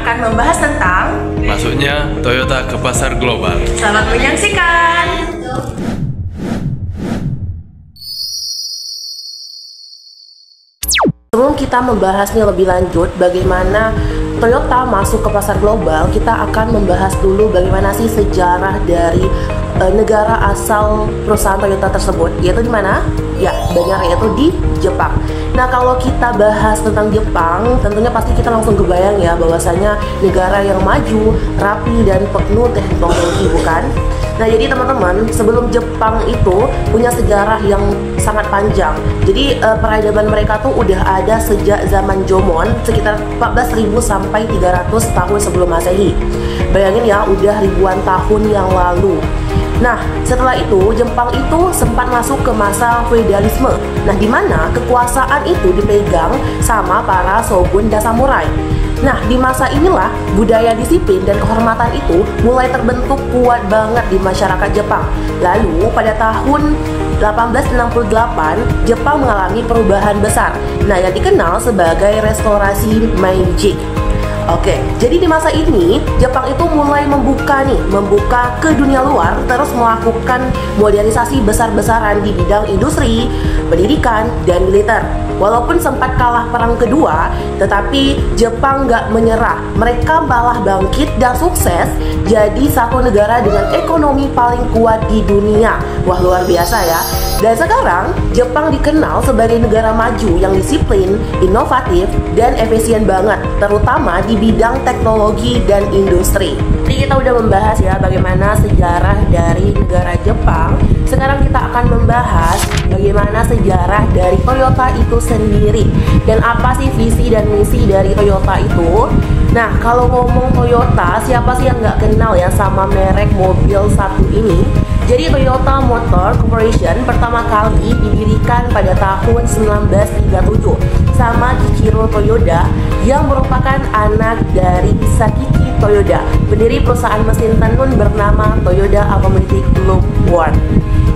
akan membahas tentang masuknya Toyota ke pasar global. Selamat menyaksikan. Sebelum kita membahasnya lebih lanjut bagaimana Toyota masuk ke pasar global, kita akan membahas dulu bagaimana sih sejarah dari negara asal perusahaan Toyota tersebut, yaitu di mana? Ya, benar, yaitu di Jepang. Nah, kalau kita bahas tentang Jepang, tentunya pasti kita langsung kebayang ya bahwasanya negara yang maju, rapi, dan penuh teknologi, bukan? Nah, jadi teman-teman, sebelum Jepang itu punya sejarah yang sangat panjang. Jadi peradaban mereka tuh udah ada sejak zaman Jomon, sekitar 14.000 sampai 300 tahun sebelum Masehi. Bayangin ya, udah ribuan tahun yang lalu. Nah, setelah itu Jepang itu sempat masuk ke masa feodalisme. Nah, di mana kekuasaan itu dipegang sama para shogun dan samurai. Nah, di masa inilah budaya disiplin dan kehormatan itu mulai terbentuk kuat banget di masyarakat Jepang. Lalu pada tahun 1868, Jepang mengalami perubahan besar. Nah, yang dikenal sebagai restorasi Meiji. Oke, jadi di masa ini Jepang itu mulai membuka ke dunia luar, terus melakukan modernisasi besar-besaran di bidang industri, pendidikan, dan militer. Walaupun sempat kalah perang kedua, tetapi Jepang nggak menyerah. Mereka malah bangkit dan sukses jadi satu negara dengan ekonomi paling kuat di dunia. Wah, luar biasa ya. Dan sekarang Jepang dikenal sebagai negara maju yang disiplin, inovatif, dan efisien banget, terutama di bidang teknologi dan industri. Jadi kita udah membahas ya bagaimana sejarah dari negara Jepang. Sekarang kita akan membahas bagaimana sejarah dari Toyota itu sendiri dan apa sih visi dan misi dari Toyota itu. Nah, kalau ngomong Toyota, siapa sih yang nggak kenal ya sama merek mobil satu ini? Jadi Toyota Motor Corporation pertama kali didirikan pada tahun 1937 sama Kichiro Toyoda yang merupakan anak dari Sakichi Toyoda, pendiri perusahaan mesin tenun bernama Toyota Automotive Works.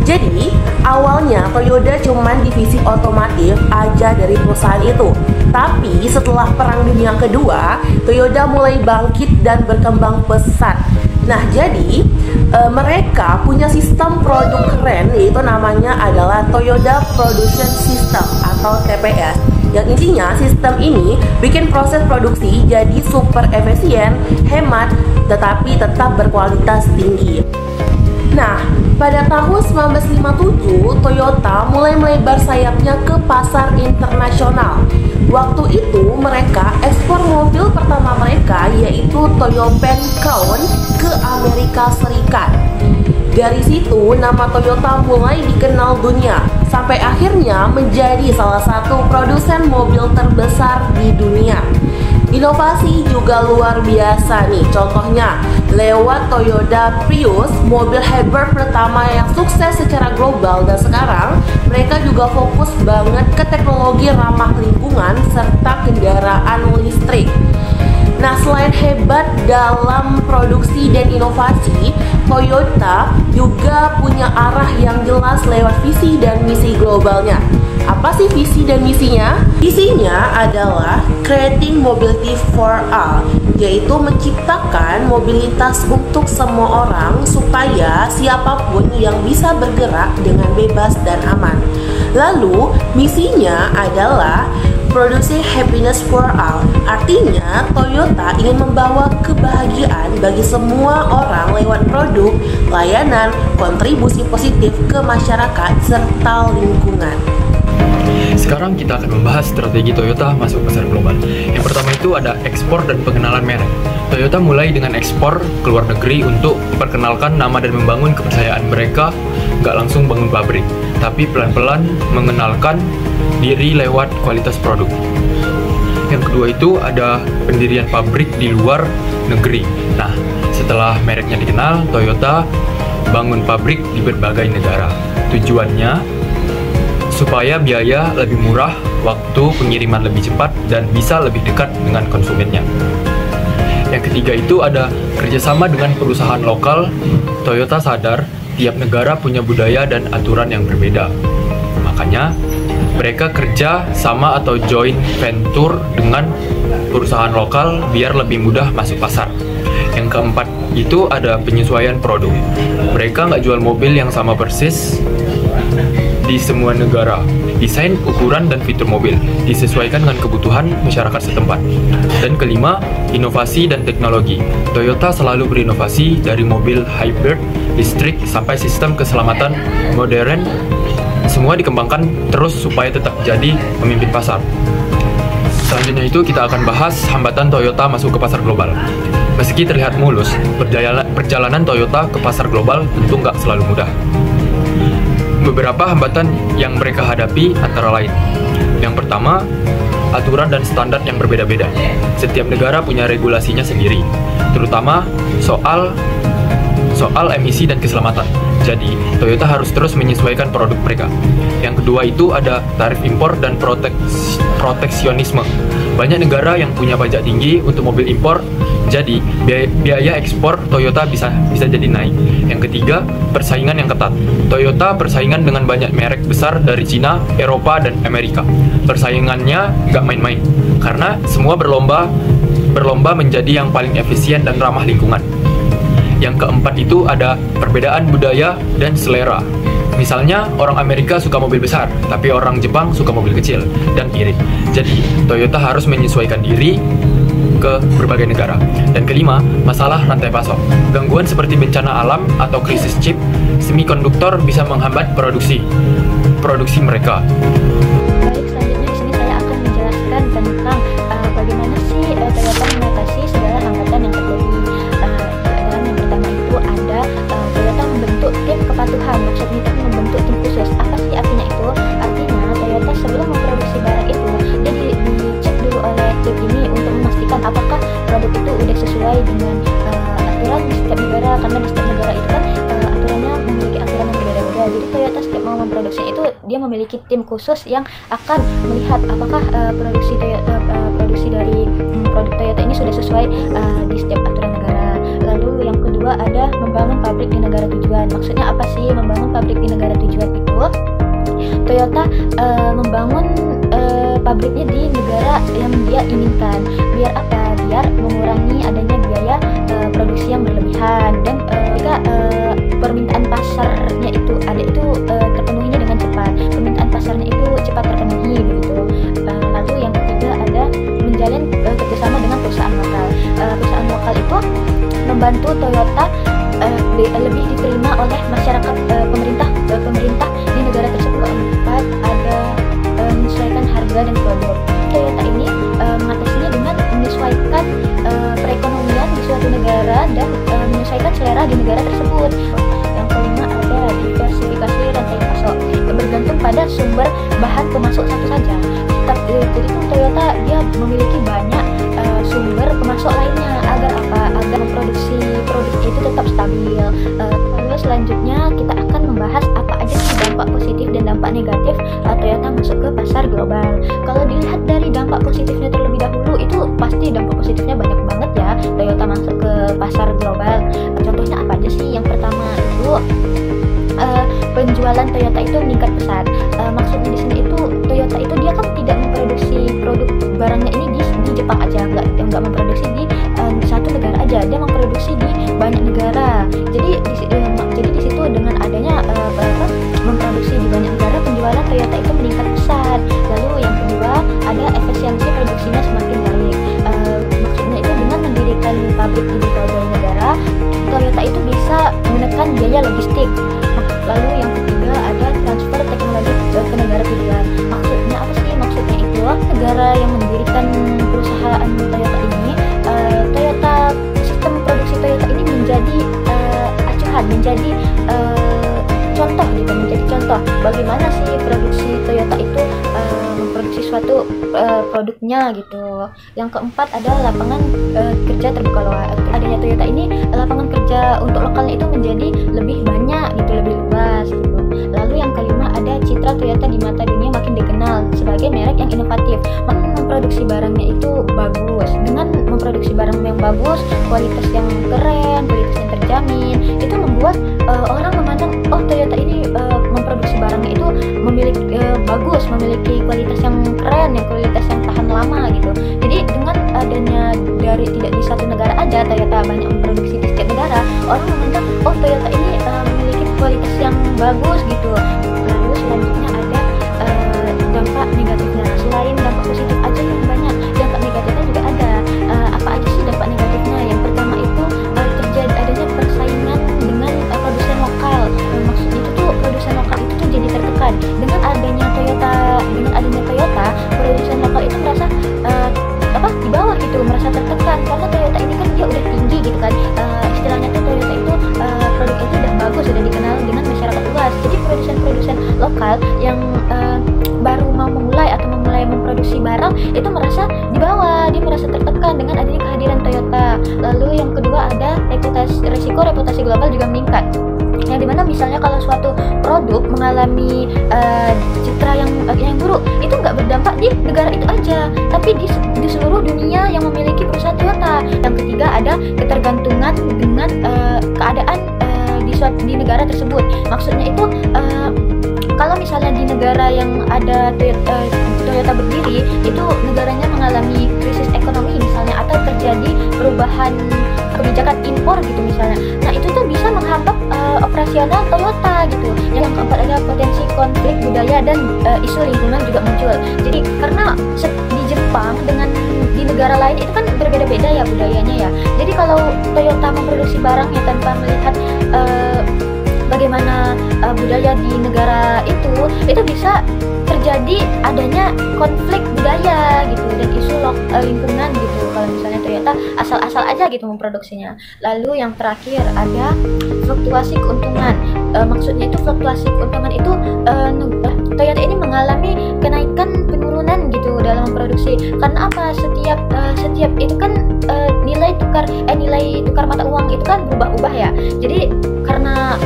Jadi awalnya Toyota cuman divisi otomotif aja dari perusahaan itu. Tapi setelah Perang Dunia Kedua, Toyota mulai bangkit dan berkembang pesat. Nah, jadi mereka punya sistem produk keren, yaitu namanya adalah Toyota Production System atau TPS. Yang intinya sistem ini bikin proses produksi jadi super efisien, hemat, tetapi tetap berkualitas tinggi. Nah, pada tahun 1957, Toyota mulai melebar sayapnya ke pasar internasional. Waktu itu mereka ekspor mobil pertama mereka yaitu Toyota Crown ke Amerika Serikat. Dari situ nama Toyota mulai dikenal dunia sampai akhirnya menjadi salah satu produsen mobil terbesar di dunia. Inovasi juga luar biasa nih, contohnya lewat Toyota Prius, mobil hybrid pertama yang sukses secara global, dan sekarang mereka juga fokus banget ke teknologi ramah lingkungan serta kendaraan listrik. Nah, selain hebat dalam produksi dan inovasi, Toyota juga punya arah yang jelas lewat visi dan misi globalnya. Apa sih visi dan misinya? Visinya adalah Creating Mobility for All, yaitu menciptakan mobilitas untuk semua orang supaya siapapun yang bisa bergerak dengan bebas dan aman. Lalu, misinya adalah Producing Happiness for All. Artinya, Toyota ingin membawa kebahagiaan bagi semua orang lewat produk, layanan, kontribusi positif ke masyarakat serta lingkungan. Sekarang kita akan membahas strategi Toyota masuk pasar global. Yang pertama itu ada ekspor dan pengenalan merek. Toyota mulai dengan ekspor ke luar negeri untuk memperkenalkan nama dan membangun kepercayaan mereka. Nggak langsung bangun pabrik, tapi pelan-pelan mengenalkan diri lewat kualitas produk. Yang kedua itu ada pendirian pabrik di luar negeri. Nah, setelah mereknya dikenal, Toyota bangun pabrik di berbagai negara. Tujuannya supaya biaya lebih murah, waktu pengiriman lebih cepat, dan bisa lebih dekat dengan konsumennya. Yang ketiga itu ada kerjasama dengan perusahaan lokal. Toyota sadar tiap negara punya budaya dan aturan yang berbeda. Makanya mereka kerja sama atau joint venture dengan perusahaan lokal biar lebih mudah masuk pasar. Yang keempat itu ada penyesuaian produk. Mereka nggak jual mobil yang sama persis di semua negara. Desain, ukuran, dan fitur mobil disesuaikan dengan kebutuhan masyarakat setempat. Dan kelima, inovasi dan teknologi. Toyota selalu berinovasi dari mobil hybrid, listrik, sampai sistem keselamatan modern. Semua dikembangkan terus supaya tetap jadi pemimpin pasar. Selanjutnya itu kita akan bahas hambatan Toyota masuk ke pasar global. Meski terlihat mulus, perjalanan Toyota ke pasar global tentu nggak selalu mudah. Beberapa hambatan yang mereka hadapi antara lain. Yang pertama, aturan dan standar yang berbeda-beda. Setiap negara punya regulasinya sendiri, terutama soal emisi dan keselamatan. Jadi, Toyota harus terus menyesuaikan produk mereka. Yang kedua itu ada tarif impor dan proteksionisme. Banyak negara yang punya pajak tinggi untuk mobil impor, jadi biaya ekspor Toyota bisa jadi naik. Yang ketiga, persaingan yang ketat. Toyota persaingan dengan banyak merek besar dari Cina, Eropa, dan Amerika. Persaingannya nggak main-main, karena semua berlomba menjadi yang paling efisien dan ramah lingkungan. Yang keempat itu ada perbedaan budaya dan selera. Misalnya, orang Amerika suka mobil besar, tapi orang Jepang suka mobil kecil, dan kiri. Jadi, Toyota harus menyesuaikan diri ke berbagai negara. Dan kelima, masalah rantai pasok. Gangguan seperti bencana alam atau krisis chip semikonduktor bisa menghambat produksi mereka. Baik, selanjutnya di sini saya akan menjelaskan tentang bagaimana sih Toyota mengatasi segala hambatan yang terjadi. Dan yang pertama itu ada Toyota membentuk tim kepatuhan. Maksudnya itu membentuk tim khusus. Apa sih artinya itu? Artinya Toyota sebelum memproduksi barang itu, dia dicek dulu oleh tim ini untuk memastikan apakah produk itu udah sesuai dengan aturan di setiap negara, karena di setiap negara itu kan aturannya memiliki aturan yang berbeda-beda. Jadi Toyota setiap mau memproduksi itu dia memiliki tim khusus yang akan melihat apakah produksi dari produk Toyota ini sudah sesuai di setiap aturan negara. Lalu yang kedua ada membangun pabrik di negara tujuan. Maksudnya apa sih membangun pabrik di negara tujuan itu? Toyota membangun pabriknya di negara yang dia inginkan. Biar apa? Biar mengurangi adanya biaya produksi yang berlebihan, dan jika permintaan pasarnya itu terpenuhinya dengan cepat. Permintaan pasarnya itu cepat terpenuhi begitu. Lalu yang ketiga ada menjalin kerjasama dengan perusahaan lokal. Perusahaan lokal itu membantu Toyota lebih diterima oleh masyarakat, pemerintah di negara tersebut. Keempat ada menyesuaikan harga dan produk. Toyota ini mengatasinya dengan menyesuaikan perekonomian di suatu negara dan menyesuaikan selera di negara tersebut. Yang kelima ada diversifikasi rantai pasok, bergantung pada sumber bahan pemasok satu saja. Jadi Toyota dia memiliki banyak sumber pemasok lainnya. Agar apa? Agar memproduksi produk itu tetap stabil. Lalu selanjutnya kita akan membahas apa aja sih dampak positif dan dampak negatif Toyota masuk ke pasar global. Kalau dilihat dari dampak positifnya terlebih dahulu, itu pasti dampak positifnya banyak banget ya Toyota masuk ke pasar global. Contohnya apa aja sih? Yang pertama itu penjualan Toyota itu meningkat pesat. Maksudnya di sini itu Toyota itu dia kan tidak memproduksi produk barangnya ini di Jepang aja, nggak memproduksi di satu negara aja, dia memproduksi di banyak negara. Jadi di situ dengan adanya memproduksi di banyak negara, penjualan Toyota itu meningkat pesat. Lalu yang kedua ada efisiensi produksinya semakin baik. Maksudnya itu dengan mendirikan pabrik di berbagai negara, Toyota itu bisa menekan biaya logistik. Lalu yang ketiga ada transfer teknologi ke negara tujuan. Maksudnya apa sih? Maksudnya itu negara yang mendirikan perusahaan Toyota ini, sistem produksi Toyota ini menjadi acuan, menjadi contoh gitu, menjadi contoh bagaimana sih produksi Toyota itu memproduksi suatu produknya gitu. Yang keempat ada lapangan kerja terbuka luas. Adanya Toyota ini lapangan kerja untuk lokalnya itu menjadi lebih banyak gitu, lebih luas gitu. Lalu yang kelima ada citra Toyota di mata dunia makin dikenal sebagai merek yang inovatif. Memproduksi barangnya itu bagus. Dengan memproduksi barang yang bagus, kualitas yang keren, kualitas yang terjamin, itu membuat orang memandang, oh Toyota ini memproduksi barangnya itu memiliki bagus, memiliki kualitas yang keren, yang kualitas yang tahan lama gitu. Jadi dengan adanya dari tidak di satu negara aja Toyota banyak memproduksi di setiap negara, orang menganggap oh Toyota ini memiliki kualitas yang bagus gitu. Lalu selanjutnya ada dampak negatifnya. Selain dampak positif aja yang banyak, dampak negatifnya juga ada. Apa aja sih dampak negatifnya? Yang pertama itu terjadi adanya persaingan dengan produsen lokal. Maksudnya itu tuh produsen lokal itu tuh jadi tertekan. Dengan adanya Toyota, produsen lokal itu merasa di bawah gitu, merasa tertekan karena Toyota ini kan dia udah tinggi gitu kan. Istilahnya tuh Toyota itu produk itu udah bagus, sudah dikenal dengan masyarakat luas. Jadi produsen-produsen lokal yang baru mau memulai memproduksi barang itu merasa di bawah, dia merasa tertekan dengan adanya kehadiran Toyota. Lalu yang kedua ada resiko reputasi global juga meningkat. Yang dimana misalnya kalau suatu produk mengalami citra yang buruk, itu nggak berdampak di negara itu aja, tapi di seluruh dunia yang memiliki perusahaan Toyota. Yang ketiga ada ketergantungan dengan keadaan di negara tersebut. Maksudnya itu kalau misalnya di negara yang ada Toyota berdiri, itu negaranya mengalami krisis ekonomi misalnya, atau terjadi perubahan kebijakan impor gitu misalnya. Nah itu tuh bisa menghambat operasional Toyota gitu. Yang keempat ada potensi konflik budaya dan isu lingkungan juga muncul. Jadi karena di Jepang dengan di negara lain itu kan berbeda-beda ya budayanya ya. Jadi kalau Toyota memproduksi barangnya tanpa melihat bagaimana budaya di negara itu bisa terjadi adanya konflik budaya gitu dan isu lingkungan gitu kalau misalnya Toyota asal-asal aja gitu memproduksinya. Lalu yang terakhir ada fluktuasi keuntungan. Maksudnya itu fluktuasi keuntungan itu Toyota ini mengalami kenaikan penurunan gitu dalam memproduksi. Karena apa? Setiap itu kan nilai tukar mata uang itu kan berubah-ubah ya. Jadi karena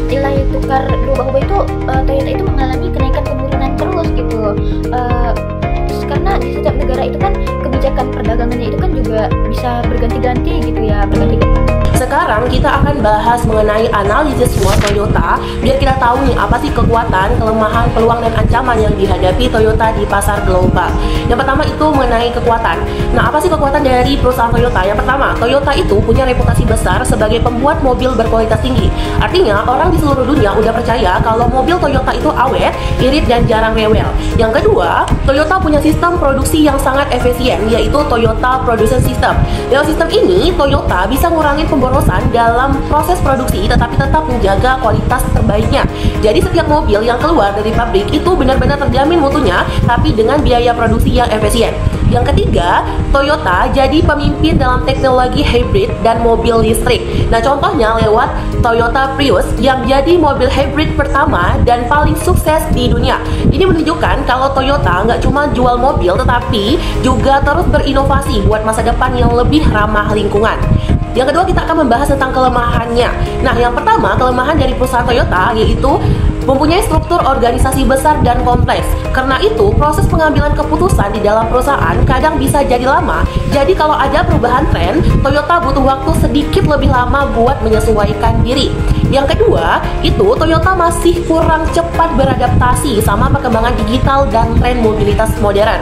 nilai tukar berubah-ubah itu Toyota itu mengalami kenaikan penurunan terus gitu. Karena di setiap negara itu kan kebijakan perdagangannya itu kan juga bisa berganti-ganti gitu ya, Sekarang kita akan bahas mengenai analisis semua Toyota biar kita tahu nih apa sih kekuatan, kelemahan, peluang, dan ancaman yang dihadapi Toyota di pasar global. Yang pertama itu mengenai kekuatan. Nah, apa sih kekuatan dari perusahaan Toyota? Yang pertama, Toyota itu punya reputasi besar sebagai pembuat mobil berkualitas tinggi. Artinya, orang di seluruh dunia udah percaya kalau mobil Toyota itu awet, irit, dan jarang rewel. Yang kedua, Toyota punya sistem produksi yang sangat efisien, yaitu Toyota Production System. Dalam sistem ini, Toyota bisa ngurangin pemborosan dalam proses produksi tetapi tetap menjaga kualitas terbaiknya. Jadi setiap mobil yang keluar dari pabrik itu benar-benar terjamin mutunya tapi dengan biaya produksi yang efisien. Yang ketiga, Toyota jadi pemimpin dalam teknologi hybrid dan mobil listrik. Nah, contohnya lewat Toyota Prius yang jadi mobil hybrid pertama dan paling sukses di dunia. Ini menunjukkan kalau Toyota nggak cuma jual mobil tetapi juga terus berinovasi buat masa depan yang lebih ramah lingkungan. Yang kedua, kita akan membahas tentang kelemahannya. Nah, yang pertama, kelemahan dari perusahaan Toyota yaitu mempunyai struktur organisasi besar dan kompleks. Karena itu, proses pengambilan keputusan di dalam perusahaan kadang bisa jadi lama. Jadi kalau ada perubahan tren, Toyota butuh waktu sedikit lebih lama buat menyesuaikan diri. Yang kedua, itu Toyota masih kurang cepat beradaptasi sama perkembangan digital dan tren mobilitas modern.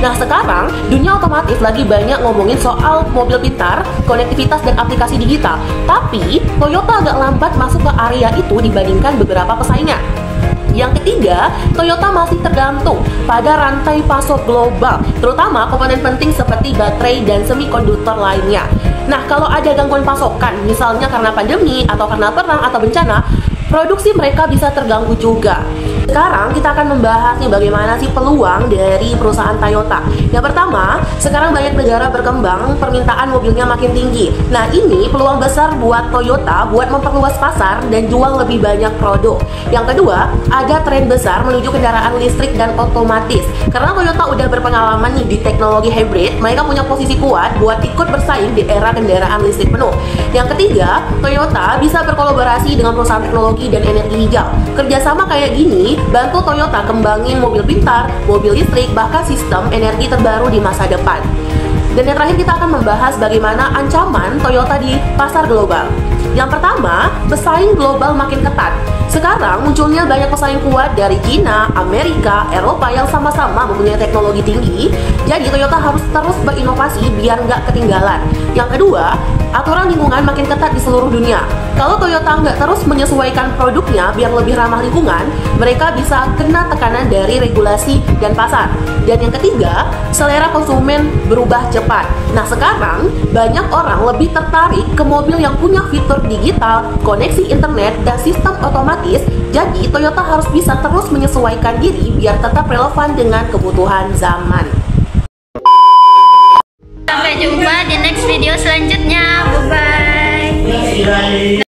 Nah, sekarang dunia otomotif lagi banyak ngomongin soal mobil pintar, konektivitas, dan aplikasi digital. Tapi, Toyota agak lambat masuk ke area itu dibandingkan beberapa pesaingnya. Yang ketiga, Toyota masih tergantung pada rantai pasok global, terutama komponen penting seperti baterai dan semikonduktor lainnya. Nah, kalau ada gangguan pasokan, misalnya karena pandemi atau karena perang atau bencana, produksi mereka bisa terganggu juga. Sekarang kita akan membahas nih bagaimana sih peluang dari perusahaan Toyota. Yang pertama, sekarang banyak negara berkembang, permintaan mobilnya makin tinggi. Nah, ini peluang besar buat Toyota buat memperluas pasar dan jual lebih banyak produk. Yang kedua, ada tren besar menuju kendaraan listrik dan otomatis. Karena Toyota udah berpengalaman nih di teknologi hybrid, mereka punya posisi kuat buat ikut bersaing di era kendaraan listrik penuh. Yang ketiga, Toyota bisa berkolaborasi dengan perusahaan teknologi dan energi hijau. Kerjasama kayak gini bantu Toyota kembangin mobil pintar, mobil listrik, bahkan sistem energi terbaru di masa depan. Dan yang terakhir, kita akan membahas bagaimana ancaman Toyota di pasar global. Yang pertama, pesaing global makin ketat. Sekarang munculnya banyak pesaing kuat dari China, Amerika, Eropa yang sama-sama mempunyai teknologi tinggi. Jadi Toyota harus terus berinovasi biar nggak ketinggalan. Yang kedua, aturan lingkungan makin ketat di seluruh dunia. Kalau Toyota nggak terus menyesuaikan produknya biar lebih ramah lingkungan, mereka bisa kena tekanan dari regulasi dan pasar. Dan yang ketiga, selera konsumen berubah cepat. Nah sekarang, banyak orang lebih tertarik ke mobil yang punya fitur digital, koneksi internet, dan sistem otomatis. Jadi Toyota harus bisa terus menyesuaikan diri biar tetap relevan dengan kebutuhan zaman. Sampai jumpa di next video selanjutnya. Bye-bye.